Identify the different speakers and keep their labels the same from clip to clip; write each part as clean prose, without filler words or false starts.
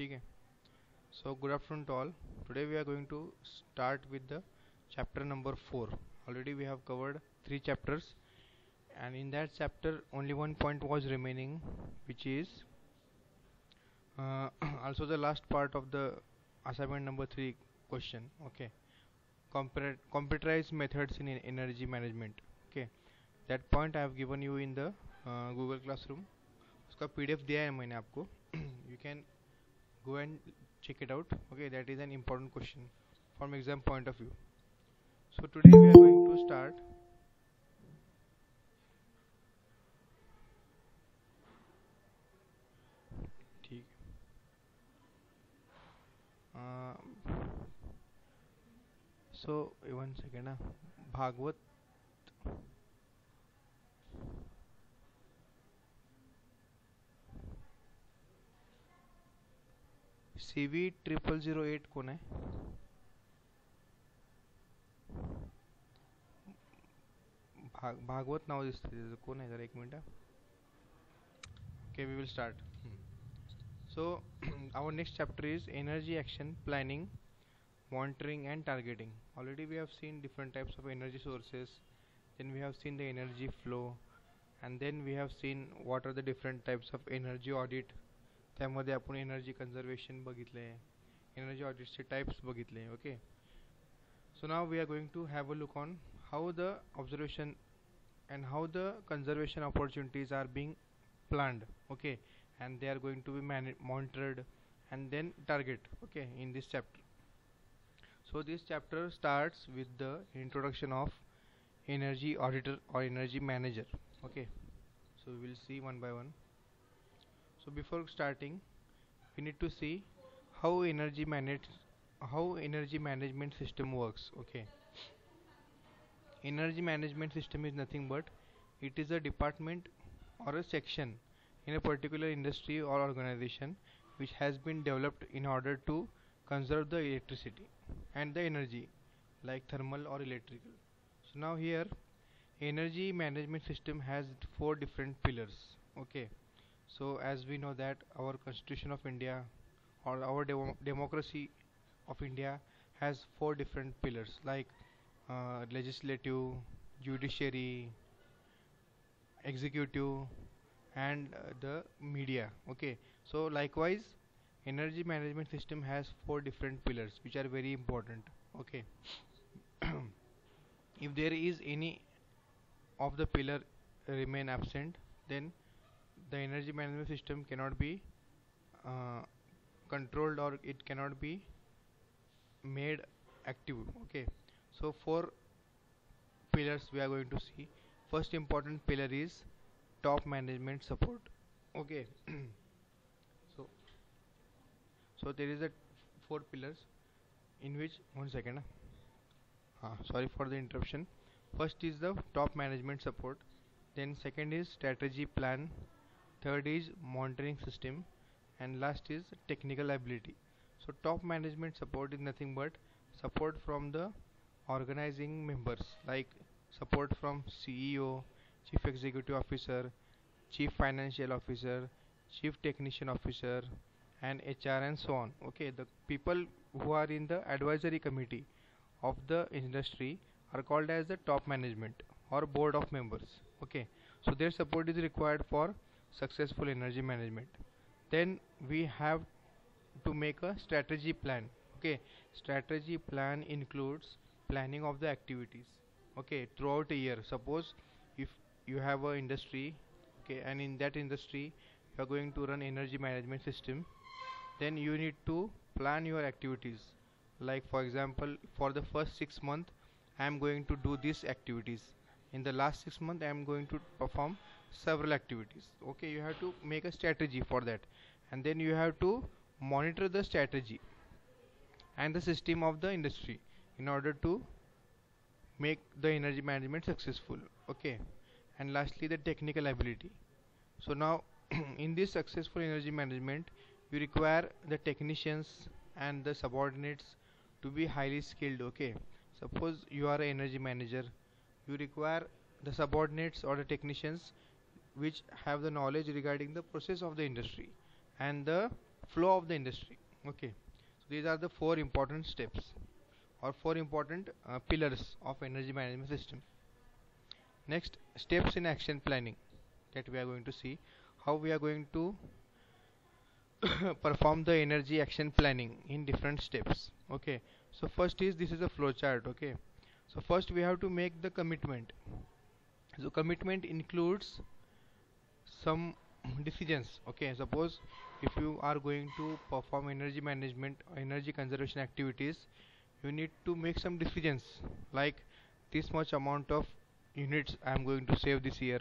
Speaker 1: ठीक है. So good afternoon to all. Today we are going to start with the chapter number 4. Already we have covered 3 chapters, and in that chapter only one point was remaining, which is also the last part of the assignment number 3 question. Okay, computerized methods in energy management. Okay, that point I have given you in the Google Classroom. उसका PDF दिया है मैंने आपको. You can go and check it out. Okay, that is an important question from exam point of view. So today we are going to start ठीक. So one second ना. Bhagavat CV0008 कौन है? भागवत नाव दिसते कोण आहे जरा एक minute. Okay, we will start. So our next chapter is energy action planning, monitoring and targeting. Already we have seen different types of energy sources, then we have seen the energy flow, and then we have seen what are the different types of energy audit. त्यामध्ये आपण energy conservation बघितले, energy ऑडिटचे types बघितले. Okay, so now we are going to have a look on how the observation and how the conservation opportunities are being planned. Okay, and they are going to be monitored and then target. Okay, in this chapter. So this chapter starts with the introduction of energy auditor or energy manager. Okay, so we will see one by one. So before starting, we need to see how energy management system works. Okay, energy management system is nothing but it is a department or a section in a particular industry or organization which has been developed in order to conserve the electricity and the energy like thermal or electrical. So now here energy management system has 4 different pillars. Okay, so as we know that our Constitution of India or our democracy of India has 4 different pillars like legislative, judiciary, executive and the media. Okay, so likewise energy management system has 4 different pillars which are very important. Okay, if there is any of the pillar remain absent, then the energy management system cannot be controlled or it cannot be made active. Okay, so 4 pillars we are going to see. First important pillar is top management support. Okay, so there is a 4 pillars in which one second. Sorry for the interruption. First is the top management support, then second is strategy plan, third is monitoring system, and last is technical ability. So top management support is nothing but support from the organizing members like support from CEO, Chief Executive Officer, Chief Financial Officer, Chief Technician Officer and HR and so on. Okay, the people who are in the advisory committee of the industry are called as the top management or board of members. Okay, so their support is required for successful energy management. Then we have to make a strategy plan. Okay, strategy plan includes planning of the activities. Okay, throughout a year. Suppose if you have a industry, okay, and in that industry you are going to run energy management system, then you need to plan your activities. Like for example, for the first 6 months I am going to do these activities. In the last 6 months I am going to perform several activities. Okay, you have to make a strategy for that, and then you have to monitor the strategy and the system of the industry in order to make the energy management successful. Okay, and lastly the technical ability. So now in this successful energy management you require the technicians and the subordinates to be highly skilled. Okay, suppose you are an energy manager, you require the subordinates or the technicians which have the knowledge regarding the process of the industry and the flow of the industry. Okay, so these are the four important steps or four important pillars of energy management system. Next, steps in action planning, that we are going to see how we are going to perform the energy action planning in different steps. Okay, so first is, this is a flow chart. Okay, so first we have to make the commitment. So commitment includes some decisions. Okay, suppose if you are going to perform energy management or energy conservation activities, you need to make some decisions, like this much amount of units I am going to save this year,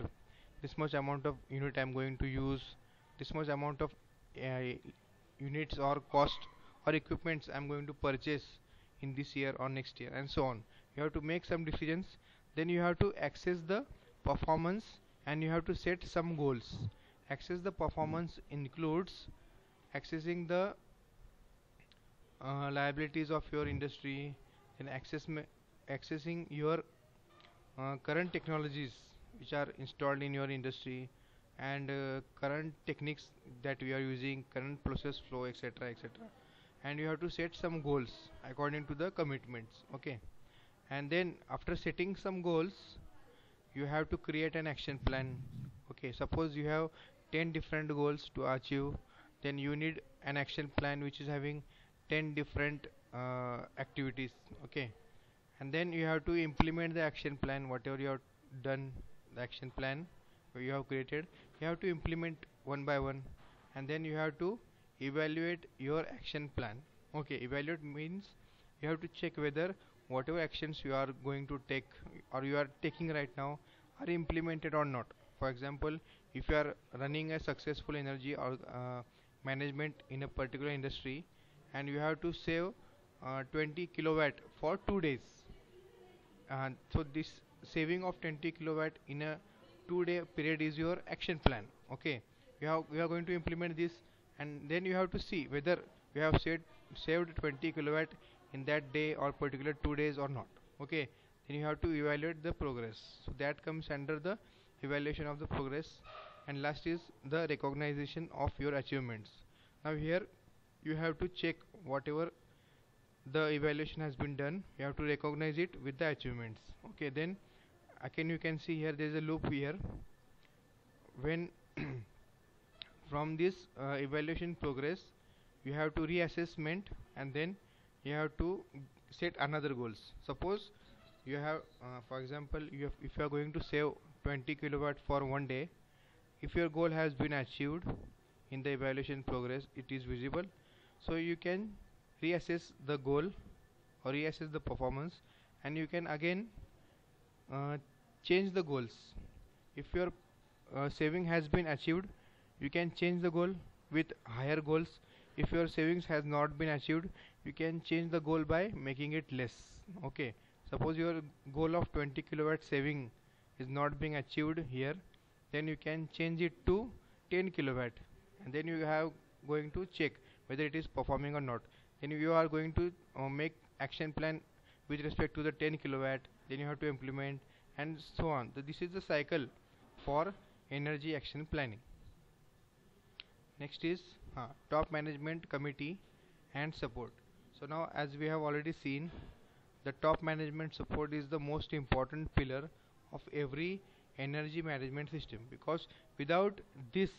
Speaker 1: this much amount of unit I am going to use, this much amount of uh, units or cost or equipments I am going to purchase in this year or next year, and so on. You have to make some decisions. Then you have to access the performance, and you have to set some goals. Access the performance includes accessing the liabilities of your industry, and accessing your current technologies which are installed in your industry, and current techniques that we are using, current process flow, etc., etc. And you have to set some goals according to the commitments. Okay, and then after setting some goals, you have to create an action plan. Okay, suppose you have 10 different goals to achieve, then you need an action plan which is having 10 different activities. Okay, and then you have to implement the action plan, whatever you have done, the action plan you have created, you have to implement one by one. And then you have to evaluate your action plan. Okay, evaluate means you have to check whether whatever actions you are going to take or you are taking right now are implemented or not. For example, if you are running a successful energy or management in a particular industry, and you have to save 20 kilowatt for 2 days, so this saving of 20 kilowatt in a 2 day period is your action plan. Okay, you are going to implement this, and then you have to see whether you have saved 20 kilowatt in that day or particular 2 days or not. Okay, then you have to evaluate the progress. So that comes under the evaluation of the progress. And last is the recognition of your achievements. Now here you have to check whatever the evaluation has been done, you have to recognize it with the achievements. Okay, then again you can see here there is a loop here. When from this evaluation progress, you have to reassessment, and then you have to set another goals. Suppose you have for example, if you are going to save 20 kilowatt for one day, if your goal has been achieved in the evaluation progress, it is visible, so you can reassess the goal or reassess the performance, and you can again change the goals. If your saving has been achieved, you can change the goal with higher goals. If your savings has not been achieved, you can change the goal by making it less. Okay, suppose your goal of 20 kilowatt saving is not being achieved here, then you can change it to 10 kilowatt, and then you have going to check whether it is performing or not. Then you are going to make action plan with respect to the 10 kilowatt, then you have to implement, and so on. So this is the cycle for energy action planning. Next is top management committee and support. So now, as we have already seen, the top management support is the most important pillar of every energy management system, because without this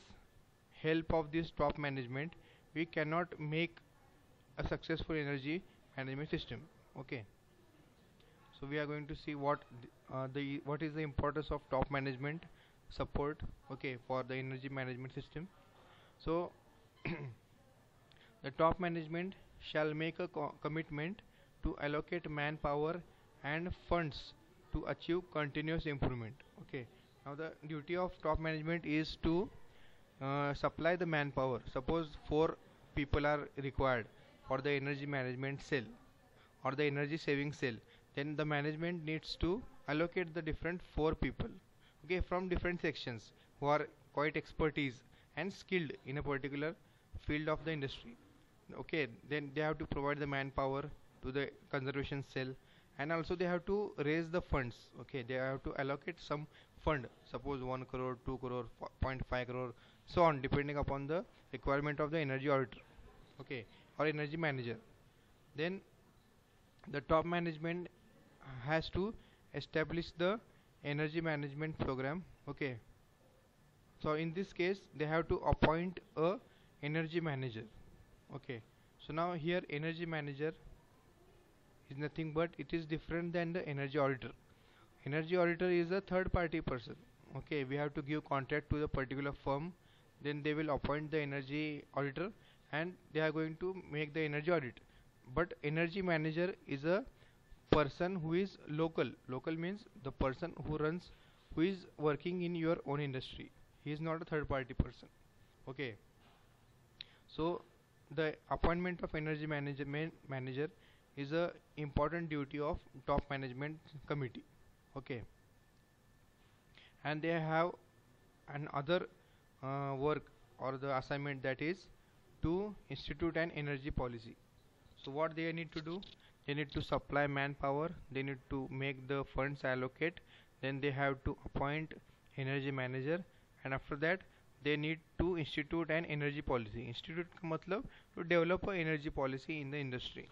Speaker 1: help of this top management, we cannot make a successful energy management system. Okay, so we are going to see what what is the importance of top management support, okay, for the energy management system. So the top management shall make a commitment to allocate manpower and funds to achieve continuous improvement. Okay, now the duty of top management is to supply the manpower. Suppose 4 people are required for the energy management cell or the energy saving cell, then the management needs to allocate the different 4 people, okay, from different sections, who are quite expertise and skilled in a particular field of the industry. Okay, then they have to provide the manpower to the conservation cell, and also they have to raise the funds. Okay, they have to allocate some fund, suppose 1 crore, 2 crore, 0.5 crore, so on, depending upon the requirement of the energy auditor. okay, or energy manager. Then the top management has to establish the energy management program, okay. So in this case they have to appoint a energy manager, okay. So now here energy manager is nothing but it is different than the energy auditor. Energy auditor is a third party person, okay. We have to give contract to the particular firm, then they will appoint the energy auditor and they are going to make the energy audit. But energy manager is a person who is local means the person who runs, who is working in your own industry. He is not a third party person, okay. So the appointment of energy manager is a important duty of top management committee, okay. And they have another work or the assignment, that is to institute an energy policy. So what they need to do, they need to supply manpower, they need to make the funds allocate, then they have to appoint energy manager, and after that they need to institute an energy policy. Institute ka matlab to develop a energy policy in the industry.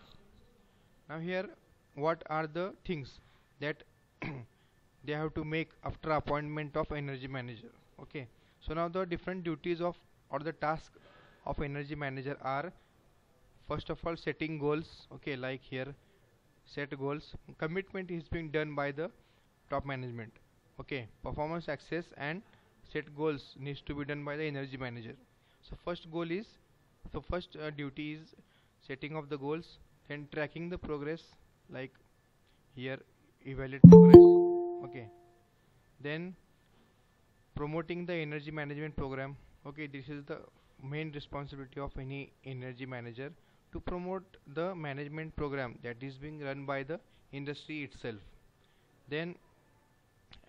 Speaker 1: Now here what are the things that they have to make after appointment of energy manager, okay. So now the different duties of or the task of energy manager are, first of all, setting goals, okay, like here set goals. Commitment is being done by the top management, okay. Performance access and set goals needs to be done by the energy manager. So first goal is, so first duty is setting of the goals, then tracking the progress, like here evaluate progress, okay. Then promoting the energy management program, okay. This is the main responsibility of any energy manager, to promote the management program that is being run by the industry itself. Then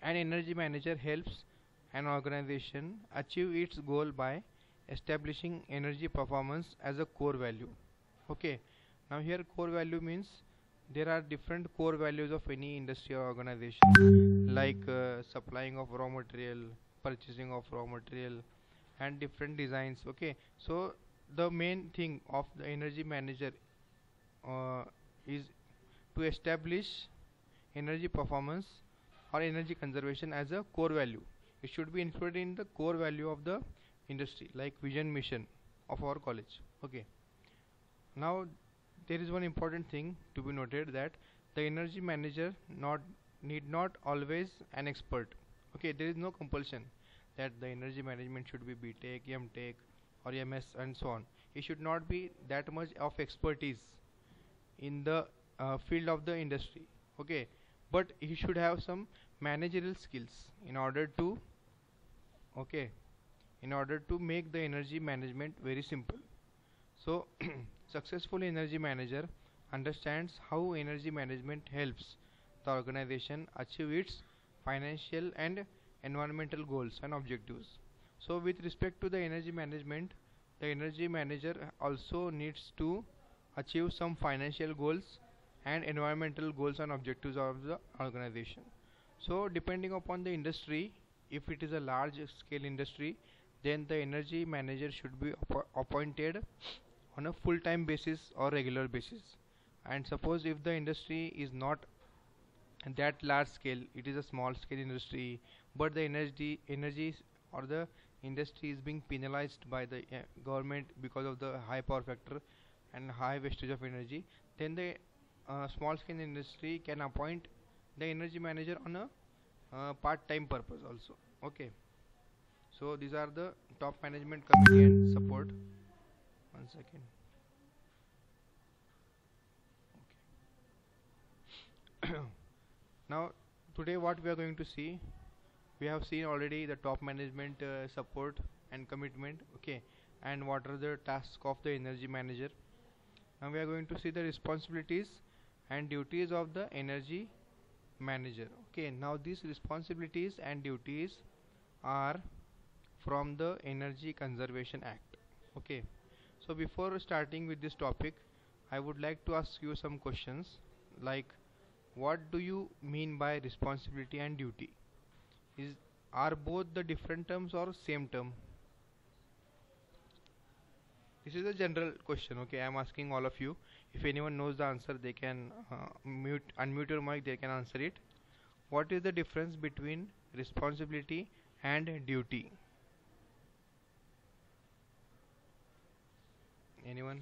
Speaker 1: an energy manager helps an organization achieve its goal by establishing energy performance as a core value, okay. Now here core value means there are different core values of any industry or organization, like supplying of raw material, purchasing of raw material, and different designs, okay. So the main thing of the energy manager is to establish energy performance or energy conservation as a core value. It should be included in the core value of the industry, like vision mission of our college, okay. Now there is one important thing to be noted, that the energy manager not need not always an expert, okay. There is no compulsion that the energy management should be BTech, MTech or MS and so on. He should not be that much of expertise in the field of the industry, okay. But he should have some managerial skills in order to, okay, in order to make the energy management very simple. So successful energy manager understands how energy management helps the organization achieve its financial and environmental goals and objectives. So with respect to the energy management, the energy manager also needs to achieve some financial goals and environmental goals and objectives of the organization. So depending upon the industry, if it is a large scale industry, then the energy manager should be appointed on a full time basis or regular basis. And suppose if the industry is not that large scale, it is a small scale industry, but the energy or the industry is being penalized by the government because of the high power factor and high wastage of energy, then the small scale industry can appoint the energy manager on a part time purpose also, okay. So these are the top management committee and support. One second. Okay. Now today what we are going to see, we have seen already the top management support and commitment, okay, and what are the tasks of the energy manager. Now we are going to see the responsibilities and duties of the energy manager, okay. Now these responsibilities and duties are from the Energy Conservation Act, okay. So before starting with this topic, I would like to ask you some questions, like what do you mean by responsibility and duty? Is Are both the different terms or same term? This is a general question. Okay, I am asking all of you. If anyone knows the answer, they can unmute your mic. They can answer it. What is the difference between responsibility and duty? Anyone?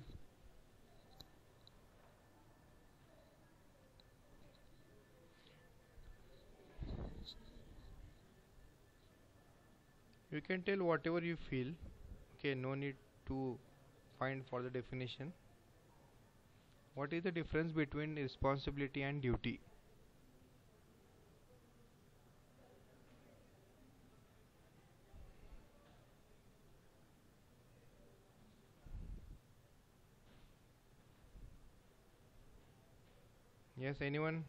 Speaker 1: You can tell whatever you feel. Okay, no need to find for the definition. What is the difference between responsibility and duty? Yes, anyone?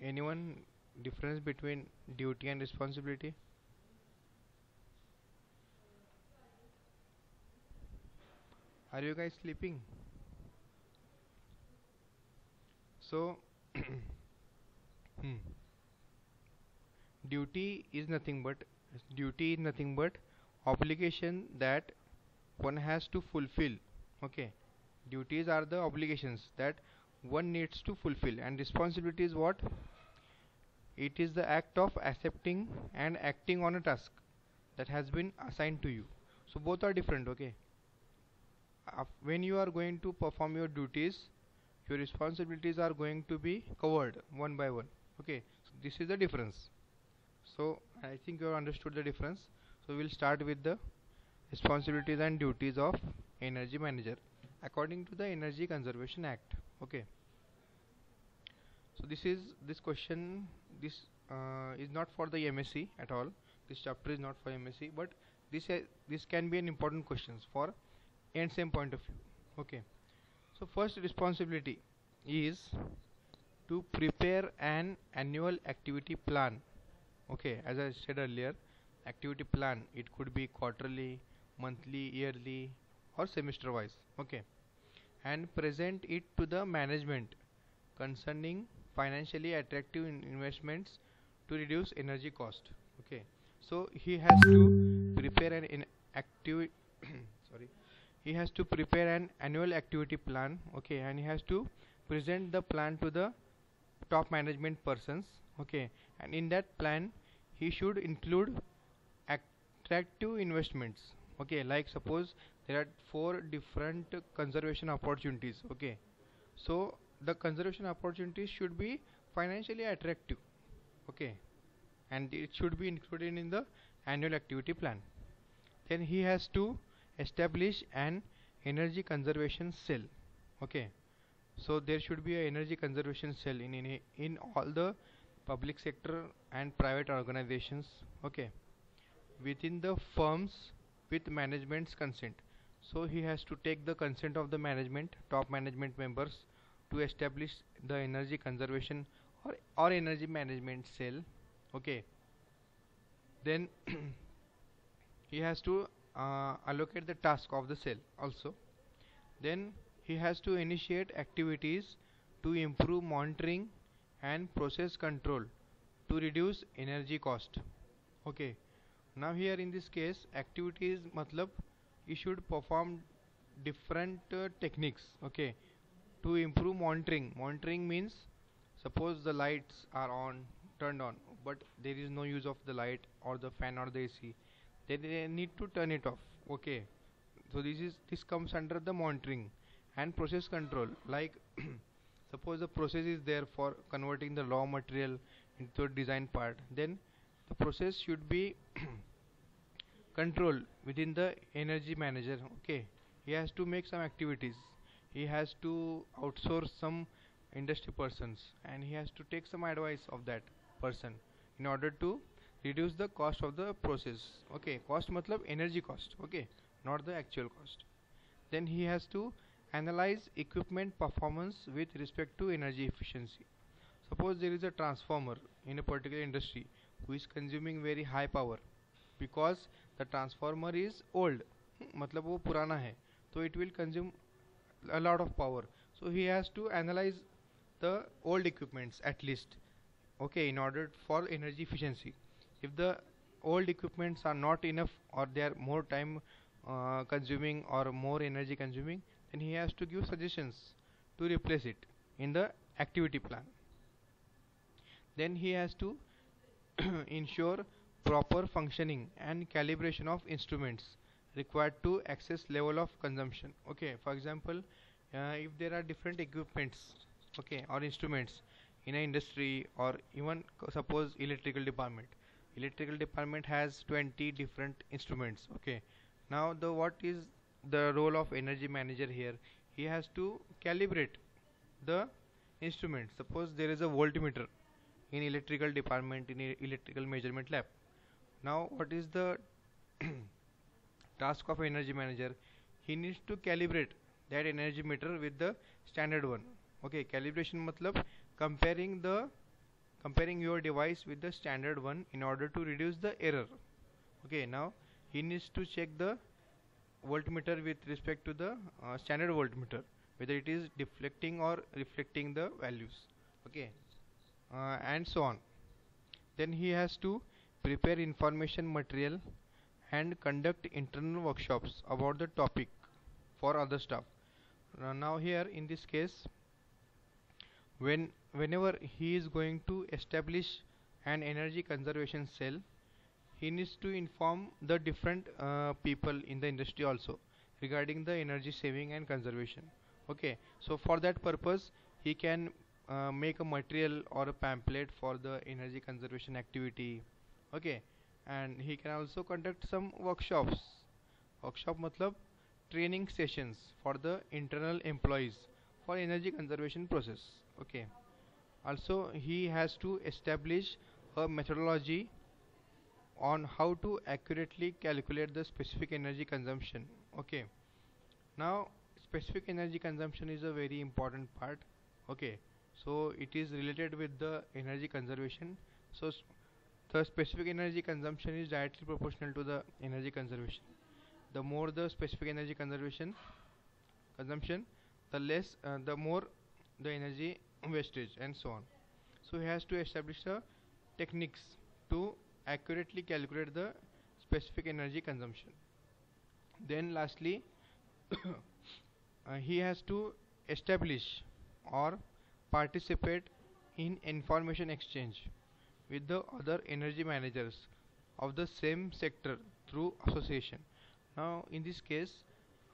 Speaker 1: Anyone? Difference between duty and responsibility? Are you guys sleeping? So, hmm, duty is nothing but obligation that one has to fulfill. Okay, duties are the obligations that one needs to fulfill, and responsibility is what? It is the act of accepting and acting on a task that has been assigned to you. So both are different. Okay, when you are going to perform your duties, your responsibilities are going to be covered one by one. Okay, so this is the difference. So I think you have understood the difference. So we'll start with the responsibilities and duties of energy manager according to the Energy Conservation Act. Okay, so this question, this is not for the MSc at all. This chapter is not for MSc, but this can be an important questions for and same point of view. Okay, so first responsibility is to prepare an annual activity plan. Okay, as I said earlier, activity plan, it could be quarterly, monthly, yearly, or semester wise. Okay, and present it to the management concerning financially attractive investments to reduce energy cost. Okay, so he has to prepare an active sorry, he has to prepare an annual activity plan. Okay, and he has to present the plan to the top management persons. Okay, and in that plan he should include attractive investments. Okay, like suppose there are four different conservation opportunities. Okay, so the conservation opportunities should be financially attractive. Okay, and it should be included in the annual activity plan. Then he has to establish an energy conservation cell. Okay, so there should be a energy conservation cell in all the public sector and private organizations. Okay, within the firms with management's consent. So he has to take the consent of the management, top management members, to establish the energy conservation or energy management cell. Okay, then he has to allocate the task of the cell also. Then he has to initiate activities to improve monitoring and process control to reduce energy cost. Okay, now here in this case activities matlab you should perform different techniques. Okay, to improve monitoring means suppose the lights are on, turned on, but there is no use of the light or the fan or the AC, then they need to turn it off. Okay, so this comes under the monitoring. And process control, like suppose the process is there for converting the raw material into a design part, then the process should be controlled within the energy manager. Okay, he has to make some activities, he has to outsource some industry persons, and he has to take some advice of that person in order to reduce the cost of the process. Okay, cost matlab energy cost. Okay, not the actual cost. Then he has to analyze equipment performance with respect to energy efficiency. Suppose there is a transformer in a particular industry who is consuming very high power because the transformer is old. मतलब वो पुराना है, तो it will consume a lot of power. So he has to analyze the old equipments at least, okay, in order for energy efficiency. If the old equipments are not enough, or they are more time consuming or more energy consuming, then he has to give suggestions to replace it in the activity plan. Then he has to ensure proper functioning and calibration of instruments required to access level of consumption. Okay, for example, if there are different equipments, okay, or instruments in an industry, or even suppose electrical department has 20 different instruments. Okay, now the what is the role of energy manager here? He has to calibrate the instrument. Suppose there is a voltmeter in electrical department, in electrical measurement lab. Now what is the task of energy manager? He needs to calibrate that energy meter with the standard one. Okay, calibration matlab comparing your device with the standard one in order to reduce the error. Okay, now he needs to check the voltmeter with respect to the standard voltmeter, whether it is deflecting or reflecting the values. Okay, and so on. Then he has to prepare information material and conduct internal workshops about the topic for other staff. Now here in this case, whenever he is going to establish an energy conservation cell, he needs to inform the different people in the industry also regarding the energy saving and conservation. Okay, so for that purpose he can make a material or a pamphlet for the energy conservation activity. Okay, and he can also conduct some workshop matlab training sessions for the internal employees for energy conservation process. Okay, also he has to establish a methodology on how to accurately calculate the specific energy consumption. Okay, now specific energy consumption is a very important part. Okay, so it is related with the energy conservation. So the specific energy consumption is directly proportional to the energy conservation. The more the specific energy consumption, the more the energy wastage, and so on. So he has to establish the techniques to accurately calculate the specific energy consumption. Then lastly, he has to establish or participate in information exchange with the other energy managers of the same sector through association. Now in this case,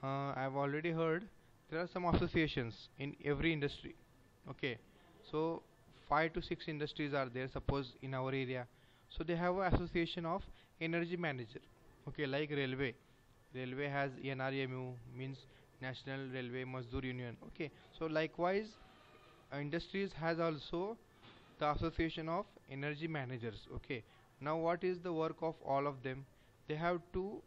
Speaker 1: I have already heard there are some associations in every industry. Okay, so 5 to 6 industries are there, suppose in our area. So they have an association of energy manager. Okay, like railway has NRMU, means National Railway Mazdoor Union. Okay, so likewise industries has also the association of energy managers. Okay, now what is the work of all of them? They have to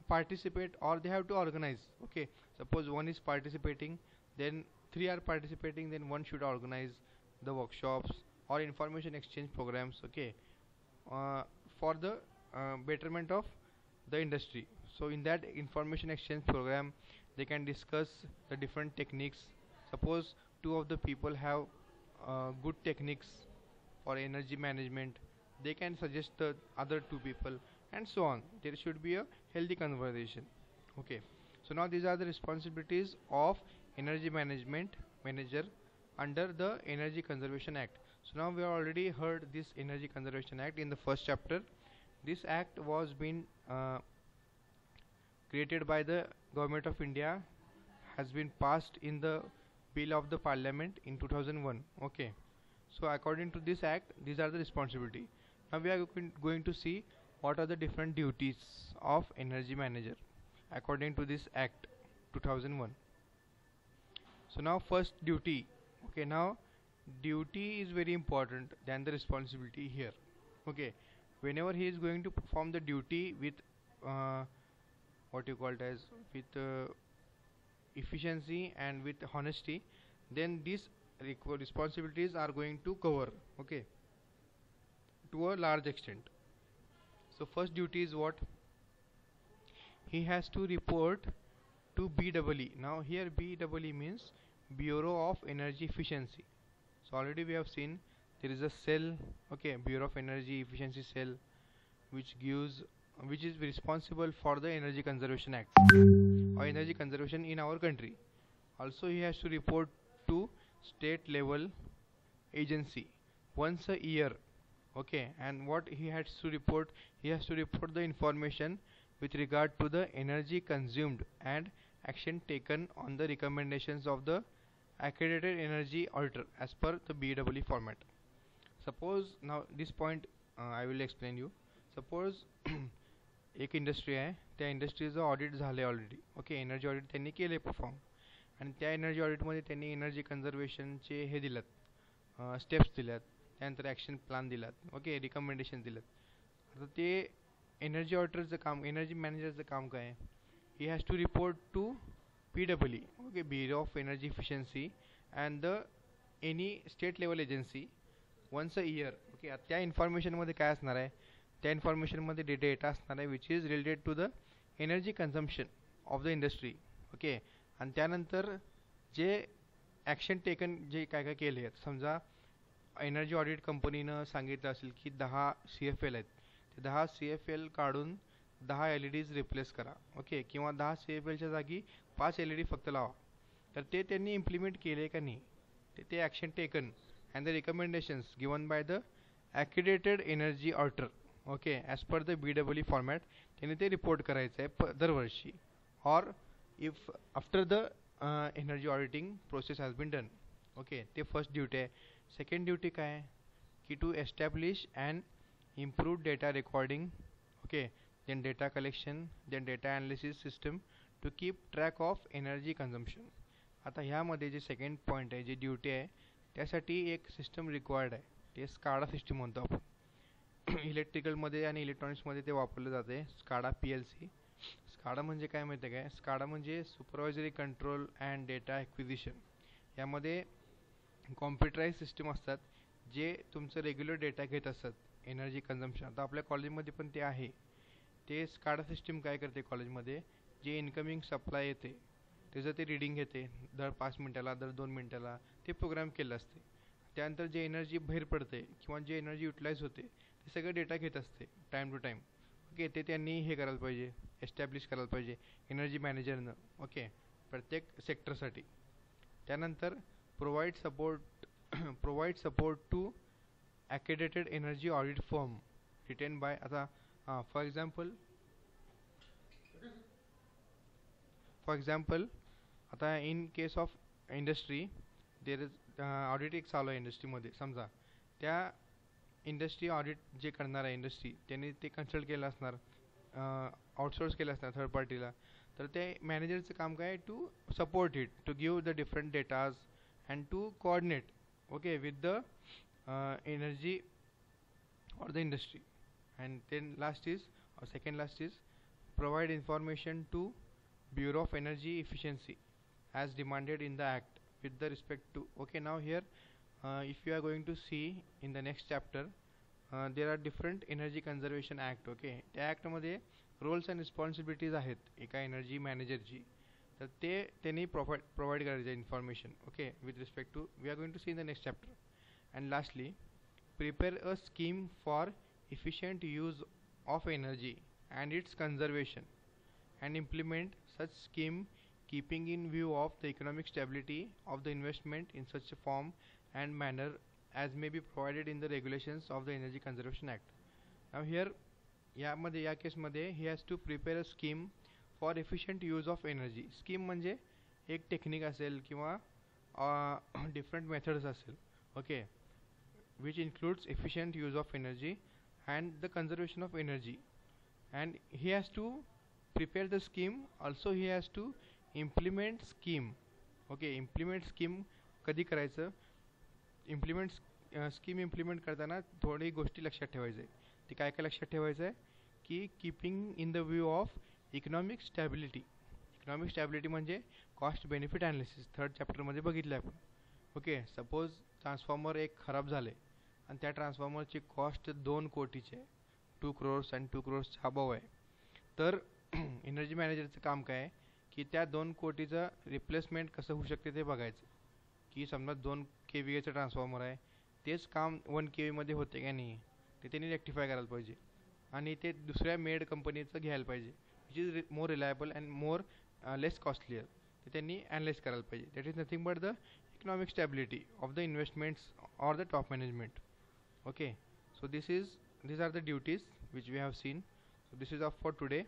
Speaker 1: participate, or they have to organize. Okay, suppose one is participating, then three are participating, then one should organize the workshops or information exchange programs. Okay, uh, for the betterment of the industry. So in that information exchange program, they can discuss the different techniques. Suppose two of the people have good techniques for energy management, they can suggest the other two people, and so on. There should be a healthy conversation. Okay, so now these are the responsibilities of energy management manager under the Energy Conservation Act. So now we have already heard this Energy Conservation Act in the first chapter. This act was been created by the Government of India, has been passed in the bill of the Parliament in 2001. Okay, so according to this act, these are the responsibility. Now we are going to see what are the different duties of energy manager according to this act 2001. So now first duty. Okay, now duty is very important than the responsibility here. Okay, whenever he is going to perform the duty with what you called as with efficiency and with honesty, then these responsibilities are going to cover. Okay, to a large extent. So first duty is what? he has to report to BEE. Now here BEE means Bureau of Energy Efficiency. So already we have seen there is a cell, okay, Bureau of Energy Efficiency cell, which gives, which is responsible for the Energy Conservation Act or energy conservation in our country. Also he has to report to state level agency once a year, okay. And what he has to report, he has to report the information with regard to the energy consumed and action taken on the recommendations of the accredited energy auditor as per the BEE format. Suppose now this point I will explain you. Suppose एक industry आहे, त्या इंडस्ट्रीचं audit झालं already, okay. Energy audit त्यांनी केले perform, आणि त्या energy ऑडिटमध्ये त्यांनी energy कन्झर्वेशनचे हे दिलेत, स्टेप्स दिल्यात, त्यानंतर ॲक्शन प्लॅन दिलात, ओके, रिकमेंडेशन दिलेत. आता ते एनर्जी ऑडिटरचं काम, एनर्जी मॅनेजरचं काम काय आहे? He has to report to BEE, okay, bureau of energy efficiency and the any state level agency once a year, okay. त्या इन्फॉर्मेशनमध्ये काय असणार आहे? त्या इन्फॉर्मेशनमध्ये डेटा असणार आहे which is related to the energy consumption of the industry, okay. आणि त्यानंतर जे ॲक्शन टेकन, जे काय काय केले आहेत, समजा एनर्जी ऑडिट कंपनीनं सांगितलं असेल की 10 CFL आहेत, ते 10 CFL काढून 10 LEDs रिप्लेस करा, ओके, किंवा 10 CFLच्या जागी 5 LED फक्त लावा. तर ते त्यांनी इम्प्लिमेंट केले का नाही, ते action taken and the recommendations given by the accredited energy auditor, okay, as per the BEE format त्यांनी ते रिपोर्ट करायचं आहे दरवर्षी, or if after the energy auditing process has been done, okay. ते फर्स्ट ड्युटी आहे. Second duty काय आहे की to establish and improve data recording, okay, then data collection, then data analysis system to keep track of energy consumption. आता ह्यामध्ये जे second point आहे, जे duty आहे, त्यासाठी एक सिस्टम रिक्वायर्ड आहे, ते स्काडा सिस्टम म्हणतो आपण. इलेक्ट्रिकलमध्ये आणि इलेक्ट्रॉनिक्समध्ये ते वापरलं जाते, स्काडा PLC. स्काडा म्हणजे काय माहिती आहे काय? स्काडा म्हणजे supervisory control and data acquisition. यामध्ये कॉम्प्युटराइज सिस्टम असतात जे तुमचं रेग्युलर डेटा घेत असतात, एनर्जी कन्झम्पशन. आता आपल्या कॉलेजमध्ये पण ते आहे. ते स्काडा सिस्टम काय करते कॉलेजमध्ये, जे इनकमिंग सप्लाय येते त्याचं ते रीडिंग घेते, दर 5 मिनटाला, दर 2 मिनटाला ते प्रोग्राम केलं असते. त्यानंतर जे एनर्जी बाहेर पडते किंवा जे एनर्जी युटिलाइज होते ते सगळं डेटा घेत असते टाईम टू टाईम, ओके. ते त्यांनी हे करायला पाहिजे, एस्टॅब्लिश करायला पाहिजे एनर्जी मॅनेजरनं, ओके, प्रत्येक सेक्टरसाठी. त्यानंतर provide support to accredited energy audit firm written by, आता for example आता in case of industry there is audit एक चालू आहे इंडस्ट्रीमध्ये. समजा त्या इंडस्ट्री ऑडिट जे करणार आहे इंडस्ट्री, त्यांनी ते कन्सल्ट केलं असणार, आउटसोर्स केलं असणार थर्ड पार्टीला. तर ते मॅनेजरचं काम काय, to support it, to give the different datas and to coordinate, okay, with the energy or the industry. And then second last is provide information to Bureau of Energy Efficiency as demanded in the act with the respect to, okay. Now here if you are going to see in the next chapter, there are different energy conservation act, okay. त्या act मध्ये roles and responsibilities आहेत एका energy मॅनेजरची. तर ते त्यांनी provide करायचे information, okay, with respect to, we are going to see in the next chapter. And lastly, prepare a scheme for efficient use of energy and its conservation, and implement such scheme keeping in view of the economic stability of the investment in such a form and manner as may be provided in the regulations of the Energy Conservation Act. Now here या केसमध्ये he has to prepare a scheme for efficient use of energy. Scheme म्हणजे एक technique असेल किंवा different methods असेल, okay, which includes efficient use of energy and the conservation of energy. And he has to prepare the scheme, also he has to implement scheme, okay. Implement scheme कधी करायचं, scheme implement करताना थोडी गोष्टी लक्षात ठेवायचं आहे. ती काय काय लक्षात ठेवायचं आहे की keeping in the view of economic stability. economic stability म्हणजे कॉस्ट बेनिफिट ॲनालिसिस थर्ड चॅप्टरमध्ये बघितलं आपण, ओके. सपोज ट्रान्सफॉर्मर एक खराब झाले आणि त्या ट्रान्सफॉर्मरची कॉस्ट 2 कोटीची आहे, 2 crores आणि 2 crores अबव आहे. तर एनर्जी मॅनेजरचं काम काय आहे की त्या 2 कोटीचं रिप्लेसमेंट कसं होऊ शकते ते बघायचं. की समजा 2 KVAचं ट्रान्सफॉर्मर आहे, तेच काम 1 KV मध्ये होते का नाही ते त्यांनी रेक्टिफाय करायला पाहिजे. आणि ते दुसऱ्या मेड कंपनीचं घ्यायला पाहिजे, which is more reliable and more less costlier. ते त्यांनी ॲनालाइज करायला पाहिजे. That is nothing but the economic stability of the investments or the top management. Okay, so these are the duties which we have seen. So this is all for today.